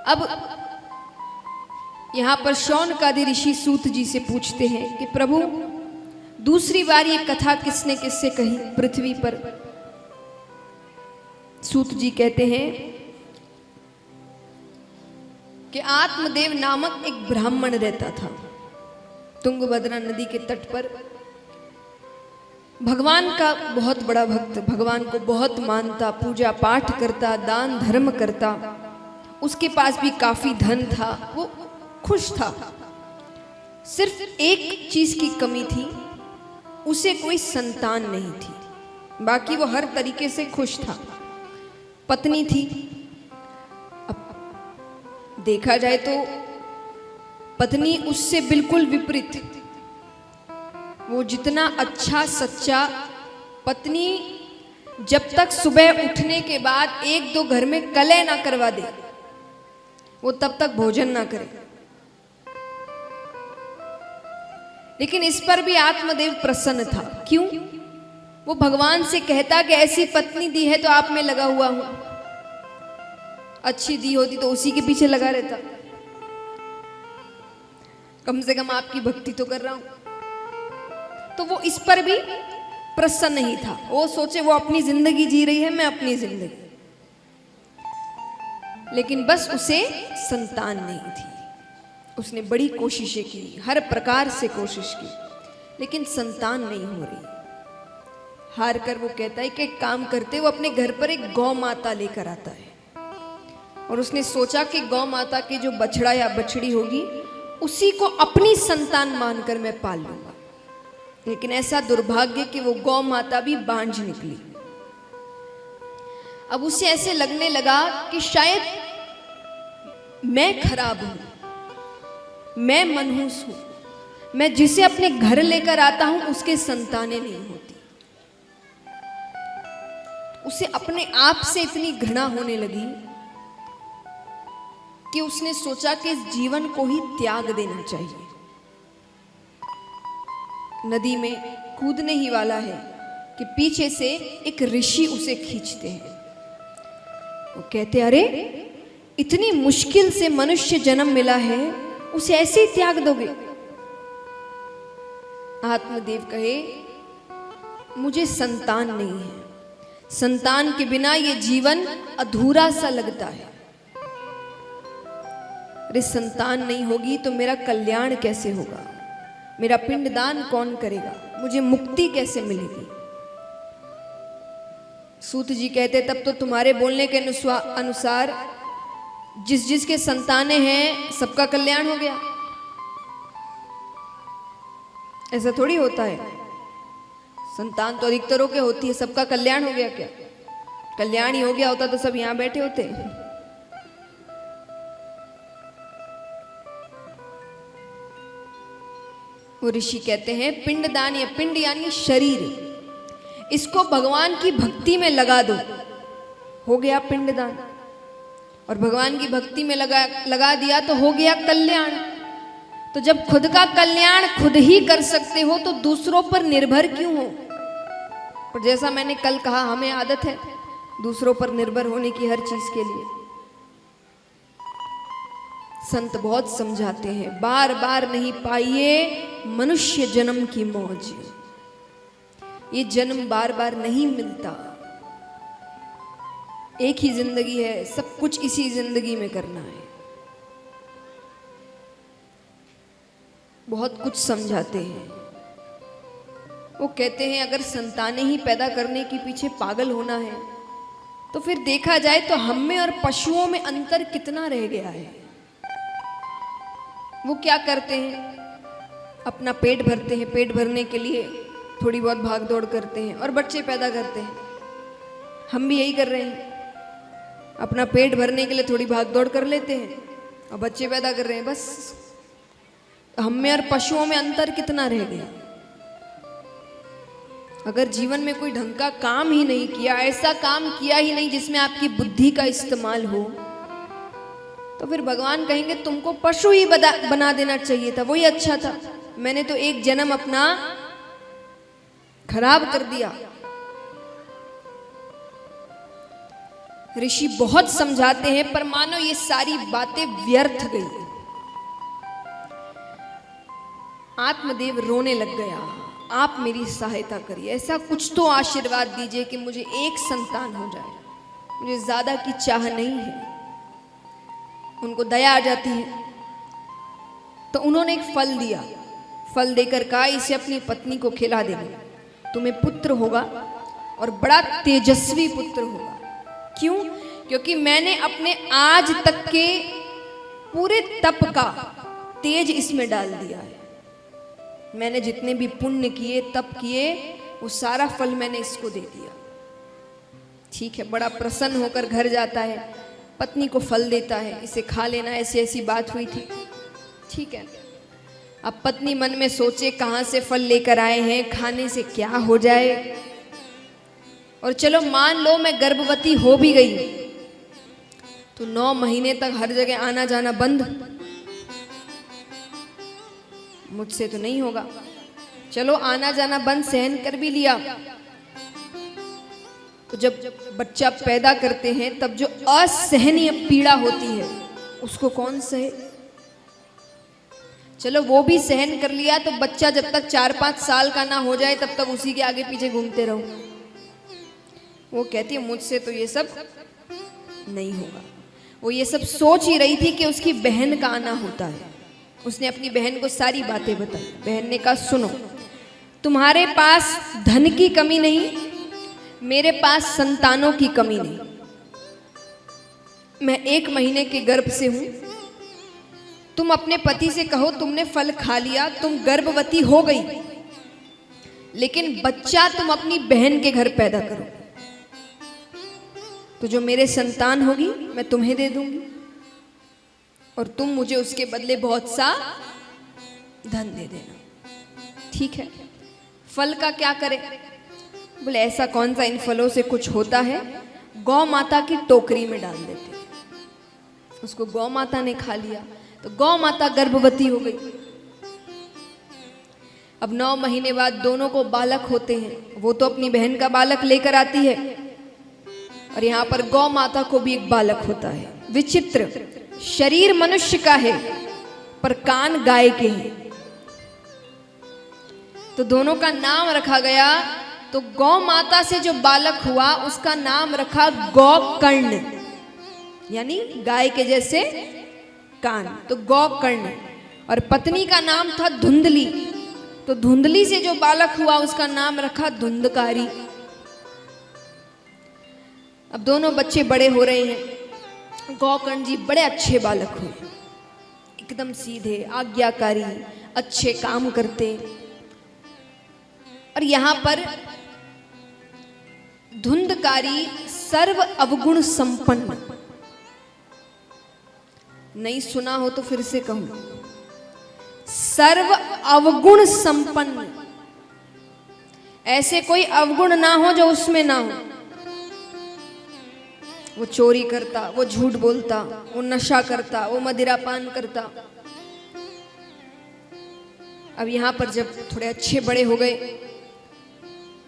अब यहाँ पर शौनकादि ऋषि सूत जी से पूछते हैं कि प्रभु दूसरी बार ये कथा किसने किससे कही पृथ्वी पर। सूत जी कहते हैं कि आत्मदेव नामक एक ब्राह्मण रहता था तुंगभद्रा नदी के तट पर। भगवान का बहुत बड़ा भक्त, भगवान को बहुत मानता, पूजा पाठ करता, दान धर्म करता। उसके पास भी काफी धन था, वो खुश था। सिर्फ एक चीज की कमी थी, उसे कोई संतान नहीं थी, बाकी वो हर तरीके से खुश था। पत्नी थी। अब देखा जाए तो पत्नी उससे बिल्कुल विपरीत। वो जितना अच्छा सच्चा, पत्नी जब तक सुबह उठने के बाद एक दो घर में कलह ना करवा दे, वो तब तक भोजन ना करे। लेकिन इस पर भी आत्मदेव प्रसन्न था। क्यों? वो भगवान से कहता कि ऐसी पत्नी दी है तो आप में लगा हुआ हूं, अच्छी दी होती तो उसी के पीछे लगा रहता, कम से कम आपकी भक्ति तो कर रहा हूं। तो वो इस पर भी प्रसन्न ही था। वो सोचे वो अपनी जिंदगी जी रही है, मैं अपनी जिंदगी। लेकिन बस उसे संतान नहीं थी। उसने बड़ी कोशिशें की, हर प्रकार से कोशिश की, लेकिन संतान नहीं हो रही। हार कर वो कहता है कि एक काम करते, वो अपने घर पर एक गौ माता लेकर आता है। और उसने सोचा कि गौ माता की जो बछड़ा या बछड़ी होगी उसी को अपनी संतान मानकर मैं पाल लूंगा। लेकिन ऐसा दुर्भाग्य कि वो गौ माता भी बांझ निकली। अब उसे ऐसे लगने लगा कि शायद मैं खराब हूं, मैं मनहूस हूं, मैं जिसे अपने घर लेकर आता हूं उसके संतानें नहीं होती। उसे अपने आप से इतनी घृणा होने लगी कि उसने सोचा कि इस जीवन को ही त्याग देना चाहिए। नदी में कूदने ही वाला है कि पीछे से एक ऋषि उसे खींचते हैं। वो कहते, अरे इतनी मुश्किल से मनुष्य जन्म मिला है, उसे ऐसे ही त्याग दोगे? आत्मदेव कहे, मुझे संतान नहीं है, संतान के बिना ये जीवन अधूरा सा लगता है। अरे संतान नहीं होगी तो मेरा कल्याण कैसे होगा? मेरा पिंडदान कौन करेगा? मुझे मुक्ति कैसे मिलेगी? सूत जी कहते, तब तो तुम्हारे बोलने के अनुसार जिस जिसके संतानें हैं सबका कल्याण हो गया। ऐसा थोड़ी होता है, संतान तो अधिकतरों के होती है, सबका कल्याण हो गया क्या? कल्याण ही हो गया होता तो सब यहां बैठे होते। वो ऋषि कहते हैं, पिंडदान या पिंड यानी शरीर, इसको भगवान की भक्ति में लगा दो, हो गया पिंडदान। और भगवान की भक्ति में लगा दिया तो हो गया कल्याण। तो जब खुद का कल्याण खुद ही कर सकते हो तो दूसरों पर निर्भर क्यों हो? पर जैसा मैंने कल कहा, हमें आदत है दूसरों पर निर्भर होने की हर चीज के लिए। संत बहुत समझाते हैं, बार बार नहीं पाइए मनुष्य जन्म की मौज। ये जन्म बार बार नहीं मिलता, एक ही जिंदगी है, सब कुछ इसी जिंदगी में करना है। बहुत कुछ समझाते हैं। वो कहते हैं, अगर संतानें ही पैदा करने के पीछे पागल होना है तो फिर देखा जाए तो हम में और पशुओं में अंतर कितना रह गया है। वो क्या करते हैं? अपना पेट भरते हैं, पेट भरने के लिए थोड़ी बहुत भाग दौड़ करते हैं और बच्चे पैदा करते हैं। हम भी यही कर रहे हैं, अपना पेट भरने के लिए थोड़ी भाग दौड़ कर लेते हैं और बच्चे पैदा कर रहे हैं। बस हम में और पशुओं में अंतर कितना रह गया। अगर जीवन में कोई ढंग का काम ही नहीं किया, ऐसा काम किया ही नहीं जिसमें आपकी बुद्धि का इस्तेमाल हो, तो फिर भगवान कहेंगे तुमको पशु ही बना देना चाहिए था, वही अच्छा था। मैंने तो एक जन्म अपना खराब कर दिया। ऋषि बहुत समझाते हैं पर मानो ये सारी बातें व्यर्थ गई। आत्मदेव रोने लग गया, आप मेरी सहायता करिए, ऐसा कुछ तो आशीर्वाद दीजिए कि मुझे एक संतान हो जाए, मुझे ज्यादा की चाह नहीं है। उनको दया आ जाती है तो उन्होंने एक फल दिया, फल देकर कहा इसे अपनी पत्नी को खिला देना, तुम्हें पुत्र होगा और बड़ा तेजस्वी पुत्र होगा। क्यों? क्योंकि मैंने अपने आज तक के पूरे तप का तेज इसमें डाल दिया है। मैंने जितने भी पुण्य किए, तप किए, वो सारा फल मैंने इसको दे दिया। ठीक है, बड़ा प्रसन्न होकर घर जाता है, पत्नी को फल देता है, इसे खा लेना, ऐसी ऐसी बात हुई थी। ठीक है, अब पत्नी मन में सोचे कहां से फल लेकर आए हैं, खाने से क्या हो जाए, और चलो मान लो मैं गर्भवती हो भी गई तो 9 महीने तक हर जगह आना जाना बंद, मुझसे तो नहीं होगा। चलो आना जाना बंद सहन कर भी लिया, तो जब बच्चा पैदा करते हैं तब जो असहनीय पीड़ा होती है उसको कौन सहे। चलो वो भी सहन कर लिया, तो बच्चा जब तक 4-5 साल का ना हो जाए तब तक उसी के आगे पीछे घूमते रहो। वो कहती है मुझसे तो ये सब नहीं होगा। वो ये सब सोच ही रही थी कि उसकी बहन का आना होता है। उसने अपनी बहन को सारी बातें बताई। बहन ने कहा सुनो, तुम्हारे पास धन की कमी नहीं, मेरे पास संतानों की कमी नहीं। मैं 1 महीने के गर्भ से हूं, तुम अपने पति से कहो तुमने फल खा लिया, तुम गर्भवती हो गई, लेकिन बच्चा तुम अपनी बहन के घर पैदा करो, तो जो मेरे संतान होगी मैं तुम्हें दे दूंगी और तुम मुझे उसके बदले बहुत सा धन दे देना। ठीक है, फल का क्या करें? बोले ऐसा कौन सा इन फलों से कुछ होता है, गौ माता की टोकरी में डाल देते। उसको गौ माता ने खा लिया तो गौ माता गर्भवती हो गई। अब 9 महीने बाद दोनों को बालक होते हैं। वो तो अपनी बहन का बालक लेकर आती है और यहाँ पर गौ माता को भी एक बालक होता है। विचित्र, शरीर मनुष्य का है पर कान गाय के हैं। तो दोनों का नाम रखा गया। तो गौ माता से जो बालक हुआ उसका नाम रखा गौकर्ण, यानी गाय के जैसे कान, तो गौकर्ण। और पत्नी का नाम था धुंधली, तो धुंधली से जो बालक हुआ उसका नाम रखा धुंधकारी। अब दोनों बच्चे बड़े हो रहे हैं। गौकर्ण जी बड़े अच्छे बालक हुए, एकदम सीधे, आज्ञाकारी, अच्छे काम करते। और यहां पर धुंधकारी सर्व अवगुण संपन्न। नहीं सुना हो तो फिर से कहूं, सर्व अवगुण संपन्न। ऐसे कोई अवगुण ना हो जो उसमें ना हो। वो चोरी करता, वो झूठ बोलता, वो नशा करता, वो मदिरापान करता। अब यहां पर जब थोड़े अच्छे बड़े हो गए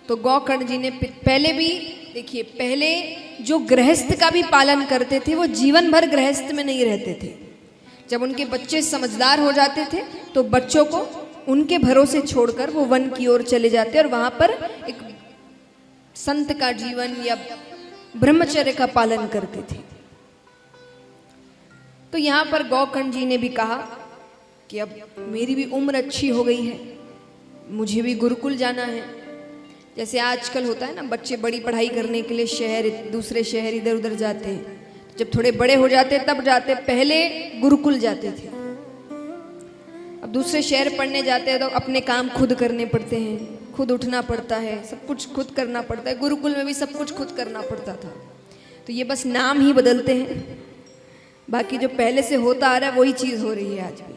तो गौकर्ण जी ने पहले भी देखिए, पहले जो गृहस्थ का भी पालन करते थे वो जीवन भर गृहस्थ में नहीं रहते थे। जब उनके बच्चे समझदार हो जाते थे तो बच्चों को उनके भरोसे छोड़कर वो वन की ओर चले जाते और वहां पर एक संत का जीवन या ब्रह्मचर्य का पालन करते थे। तो यहां पर गौकर्ण जी ने भी कहा कि अब मेरी भी उम्र अच्छी हो गई है, मुझे भी गुरुकुल जाना है। जैसे आजकल होता है ना, बच्चे बड़ी पढ़ाई करने के लिए शहर, दूसरे शहर इधर उधर जाते हैं। जब थोड़े बड़े हो जाते तब जाते, पहले गुरुकुल जाते थे। अब दूसरे शहर पढ़ने जाते हैं तो अपने काम खुद करने पड़ते हैं, खुद उठना पड़ता है, सब कुछ खुद करना पड़ता है। गुरुकुल में भी सब कुछ खुद करना पड़ता था। तो ये बस नाम ही बदलते हैं, बाकी जो पहले से होता आ रहा है वही चीज हो रही है आज भी।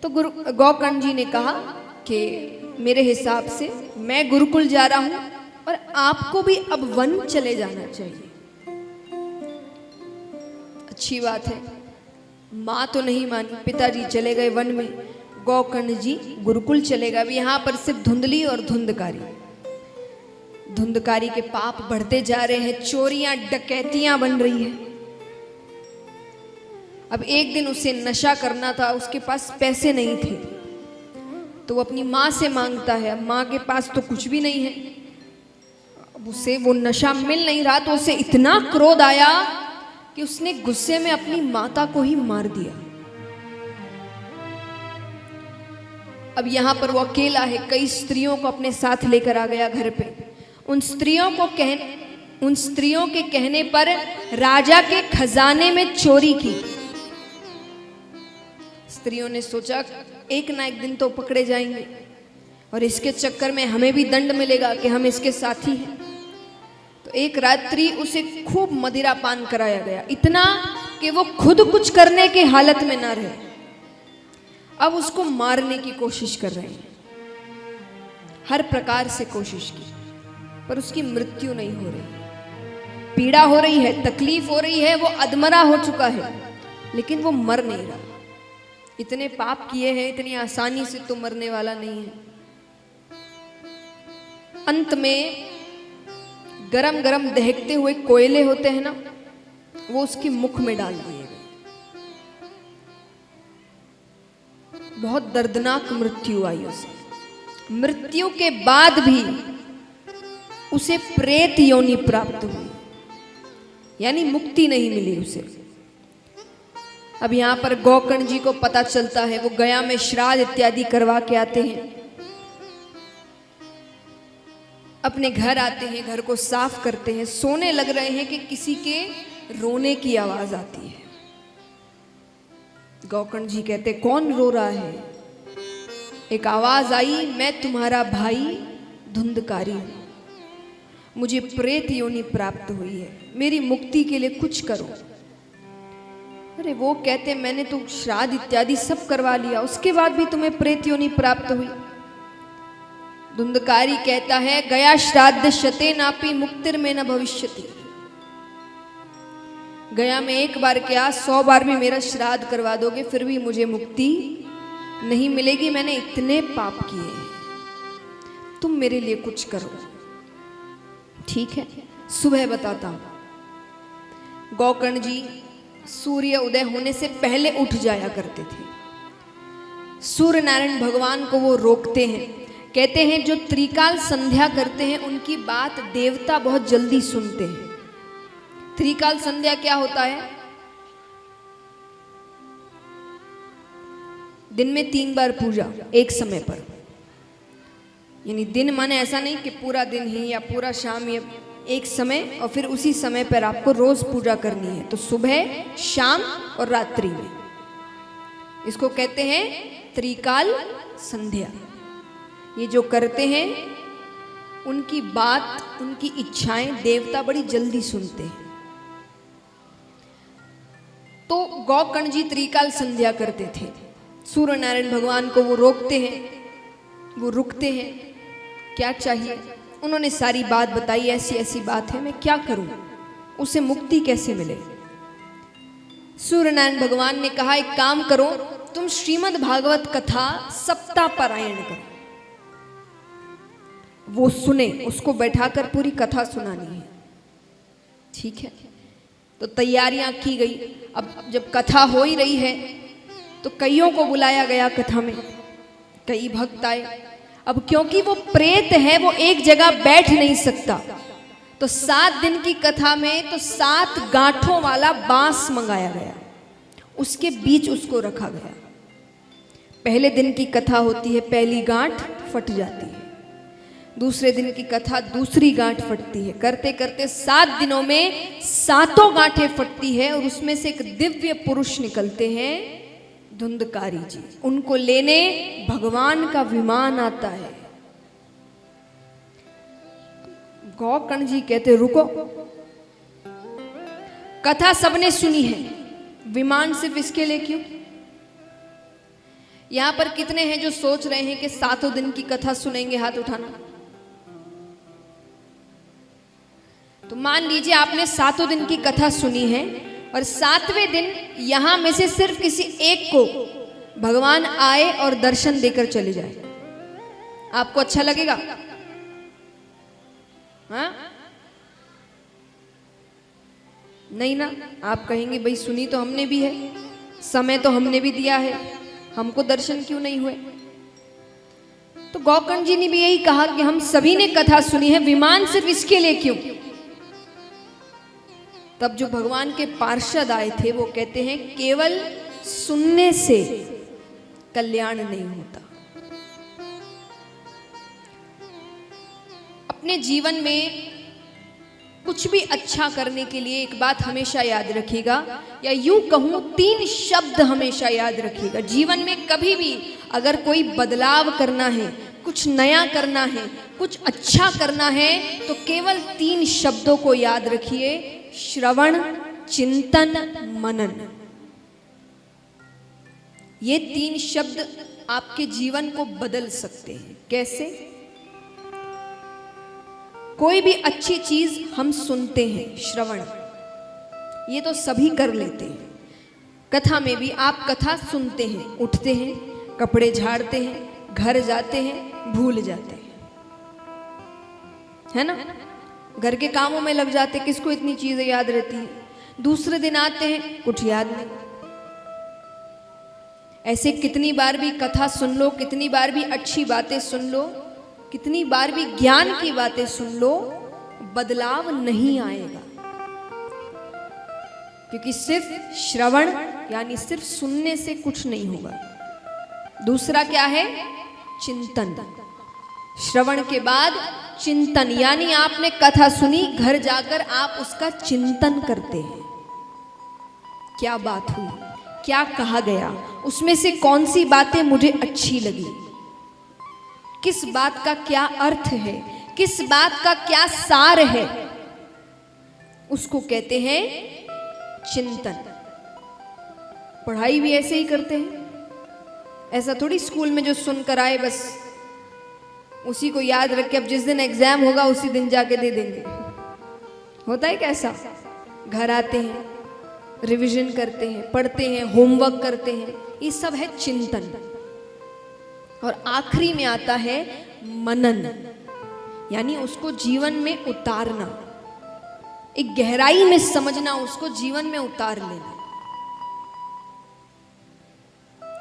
तो गौकर्ण जी ने कहा कि मेरे हिसाब से मैं गुरुकुल जा रहा हूं और आपको भी अब वन चले जाना चाहिए। अच्छी बात है, मां तो नहीं मानी, पिताजी चले गए वन में, गौकर्ण जी गुरुकुल चले गए। अब यहां पर सिर्फ धुंधली और धुंधकारी, धुंधकारी के पाप बढ़ते जा रहे हैं, चोरियां डकैतियां बन रही है। अब एक दिन उसे नशा करना था, उसके पास पैसे नहीं थे, तो वो अपनी माँ से मांगता है। अब माँ के पास तो कुछ भी नहीं है, अब उसे वो नशा मिल नहीं रहा, तो उसे इतना क्रोध आया कि उसने गुस्से में अपनी माता को ही मार दिया। अब यहां पर वो अकेला है, कई स्त्रियों को अपने साथ लेकर आ गया घर पे। उन स्त्रियों के कहने पर राजा के खजाने में चोरी की। स्त्रियों ने सोचा एक ना एक दिन तो पकड़े जाएंगे और इसके चक्कर में हमें भी दंड मिलेगा कि हम इसके साथी हैं। तो एक रात्रि उसे खूब मदिरा पान कराया गया, इतना कि वो खुद कुछ करने की हालत में ना रहे। अब उसको मारने की कोशिश कर रहे हैं, हर प्रकार से कोशिश की, पर उसकी मृत्यु नहीं हो रही। पीड़ा हो रही है, तकलीफ हो रही है, वो अधमरा हो चुका है, लेकिन वो मर नहीं रहा। इतने पाप किए हैं, इतनी आसानी से तो मरने वाला नहीं है। अंत में गरम गरम दहकते हुए कोयले होते हैं ना, वो उसके मुख में डाल दिए गए। बहुत दर्दनाक मृत्यु आई उसे। मृत्यु के बाद भी उसे प्रेत योनि प्राप्त हुई, यानी मुक्ति नहीं मिली उसे। अब यहां पर गौकर्ण जी को पता चलता है, वो गया में श्राद्ध इत्यादि करवा के आते हैं, अपने घर आते हैं, घर को साफ करते हैं, सोने लग रहे हैं कि किसी के रोने की आवाज आती है। गौकर्ण जी कहते कौन रो रहा है? एक आवाज आई, मैं तुम्हारा भाई धुंधकारी हूं, मुझे प्रेत योनि प्राप्त हुई है, मेरी मुक्ति के लिए कुछ करो। अरे वो कहते मैंने तो श्राद्ध इत्यादि सब करवा लिया, उसके बाद भी तुम्हें प्रेत योनि प्राप्त हुई। धुंधकारी कहता है गया श्राद्ध शते नापि मुक्तिर में न भविष्यति। गया में एक बार क्या 100 बार भी मेरा श्राद्ध करवा दोगे फिर भी मुझे मुक्ति नहीं मिलेगी, मैंने इतने पाप किए हैं, तुम मेरे लिए कुछ करो। ठीक है, सुबह बताता हूं। गौकर्ण जी सूर्य उदय होने से पहले उठ जाया करते थे। सूर्य नारायण भगवान को वो रोकते हैं, कहते हैं जो त्रिकाल संध्या करते हैं उनकी बात देवता बहुत जल्दी सुनते हैं। त्रिकाल संध्या क्या होता है? दिन में 3 बार पूजा एक समय पर, यानी दिन माने ऐसा नहीं कि पूरा दिन ही या पूरा शाम, या एक समय और फिर उसी समय पर आपको रोज पूजा करनी है। तो सुबह, शाम और रात्रि में, इसको कहते हैं त्रिकाल संध्या। ये जो करते हैं उनकी बात, उनकी इच्छाएं देवता बड़ी जल्दी सुनते हैं। तो गौकर्ण जी त्रिकाल संध्या करते थे। सूर्य नारायण भगवान को वो रोकते हैं, वो रुकते हैं, क्या चाहिए? उन्होंने सारी बात बताई, ऐसी ऐसी बात है, मैं क्या करूं, उसे मुक्ति कैसे मिले? सूर्य नारायण भगवान ने कहा एक काम करो, तुम श्रीमद् भागवत कथा सप्ताह पारायण करो, वो सुने, उसको बैठाकर पूरी कथा सुनानी है। ठीक है, तो तैयारियां की गई। अब जब कथा हो ही रही है तो कईयों को बुलाया गया कथा में, कई भक्त आए। अब क्योंकि वो प्रेत है, वो एक जगह बैठ नहीं सकता, तो 7 दिन की कथा में तो 7 गांठों वाला बांस मंगाया गया, उसके बीच उसको रखा गया। पहले दिन की कथा होती है, पहली गांठ फट जाती है, दूसरे दिन की कथा दूसरी गांठ फटती है, करते करते 7 दिनों में 7 गांठें फटती है और उसमें से एक दिव्य पुरुष निकलते हैं, धुंधकारी जी। उनको लेने भगवान का विमान आता है। गौकर्ण जी कहते रुको, कथा सबने सुनी है, विमान सिर्फ इसके लिए क्यों? यहां पर कितने हैं जो सोच रहे हैं कि 7 दिन की कथा सुनेंगे? हाथ उठाना। तो मान लीजिए आपने 7 दिन की कथा सुनी है और 7वें दिन यहां में से सिर्फ किसी एक को भगवान आए और दर्शन देकर चले जाए, आपको अच्छा लगेगा? हाँ नहीं ना, आप कहेंगे भाई सुनी तो हमने भी है, समय तो हमने भी दिया है, हमको दर्शन क्यों नहीं हुए? तो गौकर्ण जी ने भी यही कहा कि हम सभी ने कथा सुनी है, विमान सिर्फ इसके लिए क्यों? तब जो भगवान के पार्षद आए थे वो कहते हैं केवल सुनने से कल्याण नहीं होता। अपने जीवन में कुछ भी अच्छा करने के लिए एक बात हमेशा याद रखिएगा, या यूं कहूं 3 शब्द हमेशा याद रखिएगा। जीवन में कभी भी अगर कोई बदलाव करना है, कुछ नया करना है, कुछ अच्छा करना है, तो केवल 3 शब्दों को याद रखिए, श्रवण, चिंतन, मनन। ये 3 शब्द आपके जीवन को बदल सकते हैं। कैसे? कोई भी अच्छी चीज हम सुनते हैं, श्रवण, ये तो सभी कर लेते हैं। कथा में भी आप कथा सुनते हैं, उठते हैं, कपड़े झाड़ते हैं, घर जाते हैं, भूल जाते हैं, है ना? घर के कामों में लग जाते, किसको इतनी चीजें याद रहती हैं? दूसरे दिन आते हैं, कुछ याद नहीं। ऐसे कितनी बार भी कथा सुन लो, कितनी बार भी अच्छी बातें सुन लो, कितनी बार भी ज्ञान की बातें सुन लो, बदलाव नहीं आएगा। क्योंकि सिर्फ श्रवण यानी सिर्फ सुनने से कुछ नहीं होगा। दूसरा क्या है? चिंतन। श्रवण के बाद चिंतन, यानी आपने कथा सुनी, घर जाकर आप उसका चिंतन करते हैं। क्या बात हुई, क्या कहा गया, उसमें से कौन सी बातें मुझे अच्छी लगी, किस बात का क्या अर्थ है, किस बात का क्या सार है, उसको कहते हैं चिंतन। पढ़ाई भी ऐसे ही करते हैं। ऐसा थोड़ी स्कूल में जो सुनकर आए बस उसी को याद रख के अब जिस दिन एग्जाम होगा उसी दिन जाके दे देंगे। होता है कैसा? घर आते हैं, रिवीजन करते हैं, पढ़ते हैं, होमवर्क करते हैं, ये सब है चिंतन। और आखिरी में आता है मनन, यानी उसको जीवन में उतारना, एक गहराई में समझना, उसको जीवन में उतार लेना।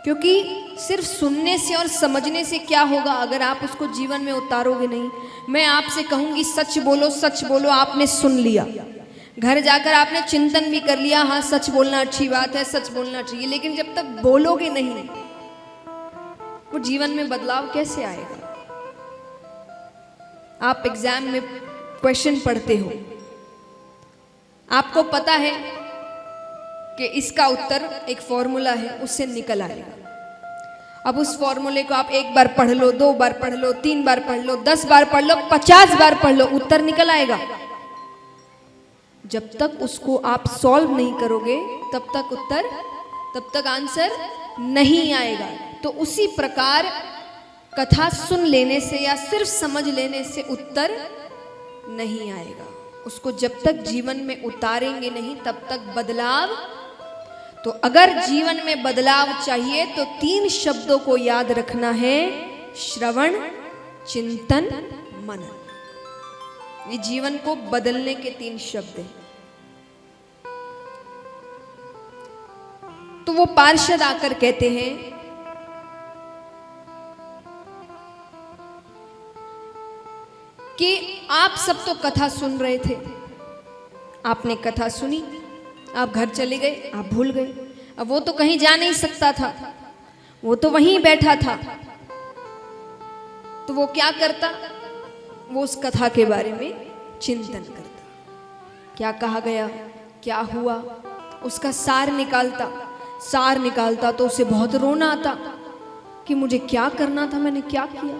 क्योंकि सिर्फ सुनने से और समझने से क्या होगा अगर आप उसको जीवन में उतारोगे नहीं। मैं आपसे कहूंगी सच बोलो, सच बोलो, आपने सुन लिया, घर जाकर आपने चिंतन भी कर लिया, हाँ सच बोलना अच्छी बात है, सच बोलना चाहिए, लेकिन जब तक बोलोगे नहीं वो जीवन में बदलाव कैसे आएगा? आप एग्जाम में क्वेश्चन पढ़ते हो, आपको पता है कि इसका उत्तर एक फॉर्मूला है, उससे निकल आएगा। अब उस फॉर्मूले को आप 1 बार पढ़ लो, 2 बार पढ़ लो, 3 बार पढ़ लो, 10 बार पढ़ लो, 50 बार पढ़ लो, उत्तर निकल आएगा। जब तक उसको आप सॉल्व नहीं करोगे तब तक आंसर नहीं आएगा। तो उसी प्रकार कथा सुन लेने से या सिर्फ समझ लेने से उत्तर नहीं आएगा। उसको जब तक जीवन में उतारेंगे नहीं तब तक बदलाव। तो अगर जीवन में बदलाव चाहिए तो 3 शब्दों को याद रखना है, श्रवण, चिंतन, मनन। ये जीवन को बदलने के 3 शब्द हैं। तो वो पार्षद आकर कहते हैं कि आप सब तो कथा सुन रहे थे, आपने कथा सुनी, आप घर चले गए, आप भूल गए। अब वो तो कहीं जा नहीं सकता था, वो तो वहीं बैठा था। तो वो क्या करता? वो उस कथा के बारे में चिंतन करता, क्या कहा गया, क्या हुआ, उसका सार निकालता तो उसे बहुत रोना आता कि मुझे क्या करना था, मैंने क्या किया।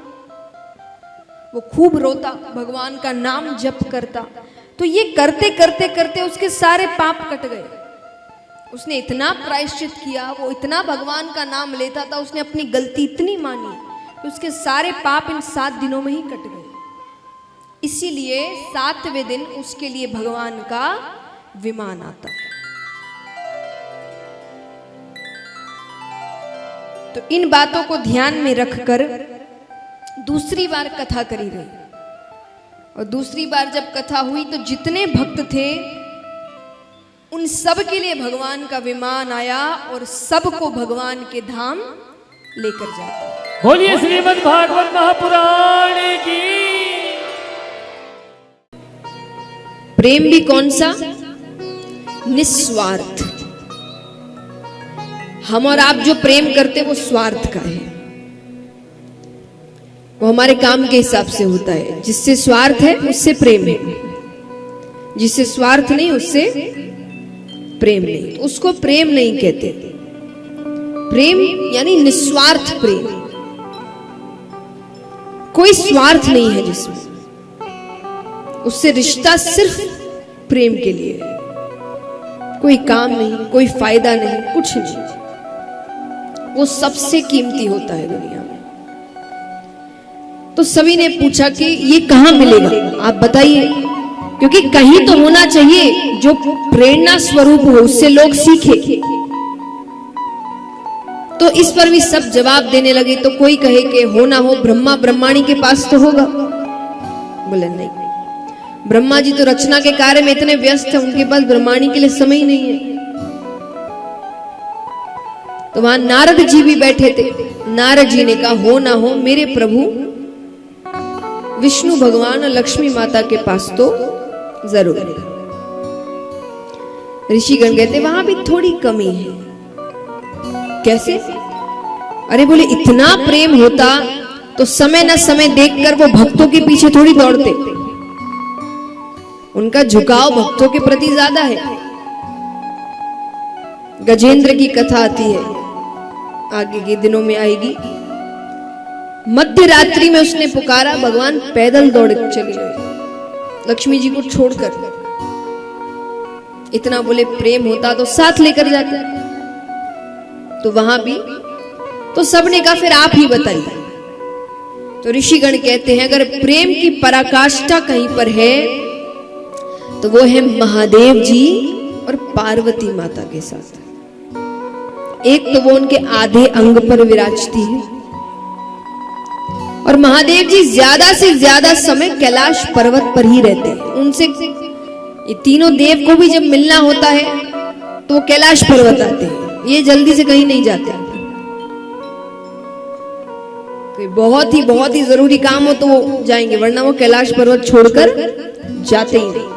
वो खूब रोता, भगवान का नाम जप करता। तो ये करते करते करते उसके सारे पाप कट गए। उसने इतना प्रायश्चित किया, वो इतना भगवान का नाम लेता था, उसने अपनी गलती इतनी मानी कि उसके सारे पाप इन 7 दिनों में ही कट गए। इसीलिए 7वें दिन उसके लिए भगवान का विमान आता है। तो इन बातों को ध्यान में रखकर दूसरी बार कथा करी गई। और दूसरी बार जब कथा हुई तो जितने भक्त थे उन सब के लिए भगवान का विमान आया और सबको भगवान के धाम लेकर जाता। बोलिए श्रीमद् भागवत महापुराण की। प्रेम भी कौन सा? निस्वार्थ। हम और आप जो प्रेम करते वो स्वार्थ का है, वो हमारे काम के हिसाब से होता है। जिससे स्वार्थ है उससे प्रेम है, जिससे स्वार्थ नहीं उससे प्रेम नहीं। तो उसको प्रेम नहीं कहते। प्रेम यानी निस्वार्थ प्रेम, कोई स्वार्थ नहीं है जिसमें, उससे रिश्ता सिर्फ प्रेम के लिए, कोई काम नहीं, कोई फायदा नहीं, कुछ नहीं। वो सबसे कीमती होता है दुनिया में। तो सभी ने पूछा कि ये कहां मिलेगा, आप बताइए, क्योंकि कहीं तो होना चाहिए जो प्रेरणा स्वरूप हो, उससे लोग सीखे। तो इस पर भी सब जवाब देने लगे। तो कोई कहे कि हो ना हो ब्रह्मा ब्रह्माणी के पास तो होगा। बोले नहीं, ब्रह्मा जी तो रचना के कार्य में इतने व्यस्त हैं, उनके पास ब्रह्माणी के लिए समय ही नहीं है। तो वहां नारद जी भी बैठे थे। नारद जी ने कहा हो ना हो मेरे प्रभु विष्णु भगवान और लक्ष्मी माता के पास तो जरूर है। ऋषिगण कहते वहां भी थोड़ी कमी है। कैसे? अरे बोले इतना प्रेम होता तो समय न समय देखकर वो भक्तों के पीछे थोड़ी दौड़ते। उनका झुकाव भक्तों के प्रति ज्यादा है। गजेंद्र की कथा आती है, आगे के दिनों में आएगी। मध्य रात्रि में उसने पुकारा, भगवान पैदल दौड़ चले गए लक्ष्मी जी को छोड़कर। इतना बोले प्रेम होता तो साथ लेकर जाते। तो वहां भी तो सबने कहा फिर आप ही बताइए। तो ऋषिगण कहते हैं अगर प्रेम की पराकाष्ठा कहीं पर है तो वो है महादेव जी और पार्वती माता के साथ। एक तो वो उनके आधे अंग पर विराजती है और महादेव जी ज्यादा से ज्यादा समय कैलाश पर्वत पर ही रहते हैं। उनसे ये तीनों देव को भी जब मिलना होता है तो वो कैलाश पर्वत आते हैं, ये जल्दी से कहीं नहीं जाते। कोई बहुत ही जरूरी काम हो तो वो जाएंगे, वरना वो कैलाश पर्वत छोड़कर जाते ही नहीं।